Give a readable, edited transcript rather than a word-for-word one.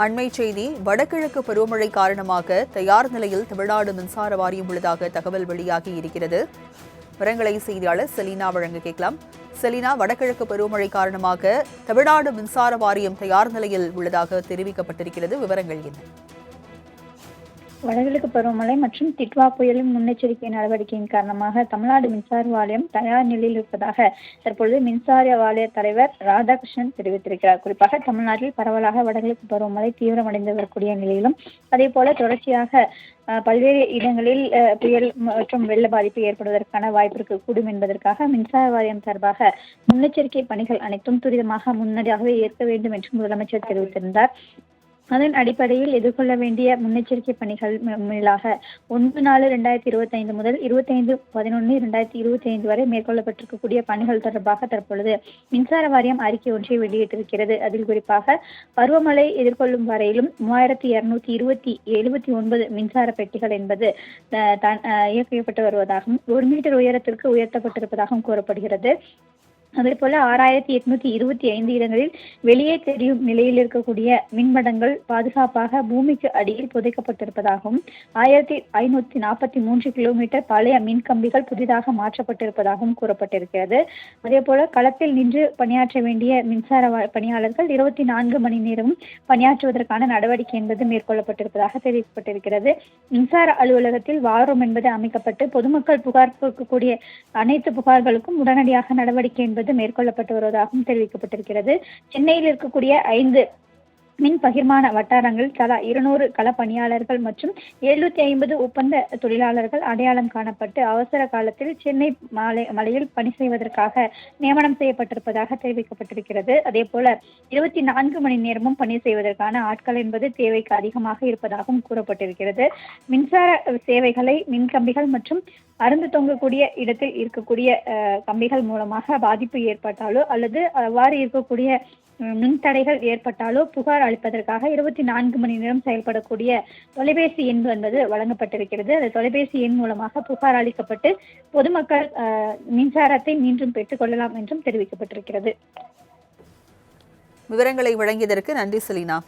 அண்மை செய்தி வடகிழக்கு பருவமழை காரணமாக தயார் நிலையில் தமிழ்நாடு மின்சார வாரியம் உள்ளதாக தகவல் வெளியாகி இருக்கிறது. விவரங்களை செய்தியாளர் செலினா வழங்க கேட்கலாம். செலினா, வடகிழக்கு பருவமழை காரணமாக தமிழ்நாடு மின்சார வாரியம் தயார் நிலையில் உள்ளதாக தெரிவிக்கப்பட்டிருக்கிறது. விவரங்கள் என்ன? வடகிழக்கு பருவமழை மற்றும் டிட்வா புயலின் முன்னெச்சரிக்கை நடவடிக்கையின் காரணமாக தமிழ்நாடு மின்சார வாரியம் தயார் நிலையில் இருப்பதாக தற்பொழுது மின்சார வாரிய தலைவர் ராதாகிருஷ்ணன் தெரிவித்திருக்கிறார். குறிப்பாக தமிழ்நாட்டில் பரவலாக வடகிழக்கு பருவமழை தீவிரமடைந்து வரக்கூடிய நிலையிலும் அதே போல தொடர்ச்சியாக பல்வேறு இடங்களில் புயல் மற்றும் வெள்ள பாதிப்பு ஏற்படுவதற்கான வாய்ப்பு இருக்கக்கூடும் என்பதற்காக மின்சார வாரியம் சார்பாக முன்னெச்சரிக்கை பணிகள் அனைத்தும் துரிதமாக முன்னதாகவே ஏற்க வேண்டும் என்று முதலமைச்சர் தெரிவித்திருந்தார். அதன் அடிப்படையில் எதிர்கொள்ள வேண்டிய முன்னெச்சரிக்கை பணிகள் மேலாக 1/4/2025 முதல் 25/11/2025 வரை மேற்கொள்ளப்பட்டிருக்கக்கூடிய பணிகள் தொடர்பாக தற்பொழுது மின்சார வாரியம் அறிக்கை ஒன்றை வெளியிட்டிருக்கிறது. அதில் குறிப்பாக பருவமழை எதிர்கொள்ளும் வரையிலும் 3279 மின்சார பெட்டிகள் என்பது இயக்கப்பட்டு வருவதாகவும் 1 மீட்டர் உயரத்திற்கு உயர்த்தப்பட்டிருப்பதாகவும் கூறப்படுகிறது. அதே போல 6825 இடங்களில் வெளியே தெரியும் நிலையில் இருக்கக்கூடிய மின்மடங்கள் பாதுகாப்பாக பூமிக்கு அடியில் புதைக்கப்பட்டிருப்பதாகவும் 1543 கிலோமீட்டர் பழைய மின்கம்பிகள் புதிதாக மாற்றப்பட்டிருப்பதாகவும் கூறப்பட்டிருக்கிறது. அதே போல களத்தில் நின்று பணியாற்ற வேண்டிய மின்சார பணியாளர்கள் 24 மணி நேரமும் பணியாற்றுவதற்கான நடவடிக்கை என்பது மேற்கொள்ளப்பட்டிருப்பதாக தெரிவிக்கப்பட்டிருக்கிறது. மின்சார அலுவலகத்தில் வார் ரூம் என்பது அமைக்கப்பட்டு பொதுமக்கள் புகார் கொடுக்கக்கூடிய அனைத்து புகார்களுக்கும் உடனடியாக நடவடிக்கை என்பது மேற்கொள்ளப்பட்டு வருவதாகவும் தெரிவிக்கப்பட்டிருக்கிறது. சென்னையில் இருக்கக்கூடிய 5 மின் பகிர்மான வட்டாரங்கள் தலா 200 கள பணியாளர்கள் மற்றும் 750 ஒப்பந்த தொழிலாளர்கள் அடையாளம் காணப்பட்டு அவசர காலத்தில் சென்னை மலையில் பணி செய்வதற்காக நியமனம் செய்யப்பட்டிருப்பதாக தெரிவிக்கப்பட்டிருக்கிறது. அதே போல 24 மணி நேரமும் பணி செய்வதற்கான ஆட்கள் என்பது தேவைக்கு அதிகமாக இருப்பதாகவும் கூறப்பட்டிருக்கிறது. மின்சார சேவைகளை மின்கம்பிகள் மற்றும் அருந்து தொங்கக்கூடிய இடத்தில் இருக்கக்கூடிய கம்பிகள் மூலமாக பாதிப்பு ஏற்பட்டாலோ அல்லது அவ்வாறு இருக்கக்கூடிய மின்தடைகள் ஏற்பட்டாலோ புகார் அளிப்பதற்காக 24 மணி நேரம் செயல்படக்கூடிய தொலைபேசி எண் என்பது வழங்கப்பட்டிருக்கிறது. அந்த தொலைபேசி எண் மூலமாக புகார் அளிக்கப்பட்டு பொதுமக்கள் மின்சாரத்தை மீண்டும் பெற்றுக்கொள்ளலாம் என்றும் தெரிவிக்கப்பட்டிருக்கிறது. விவரங்களை வழங்கியதற்கு நன்றி செலினா.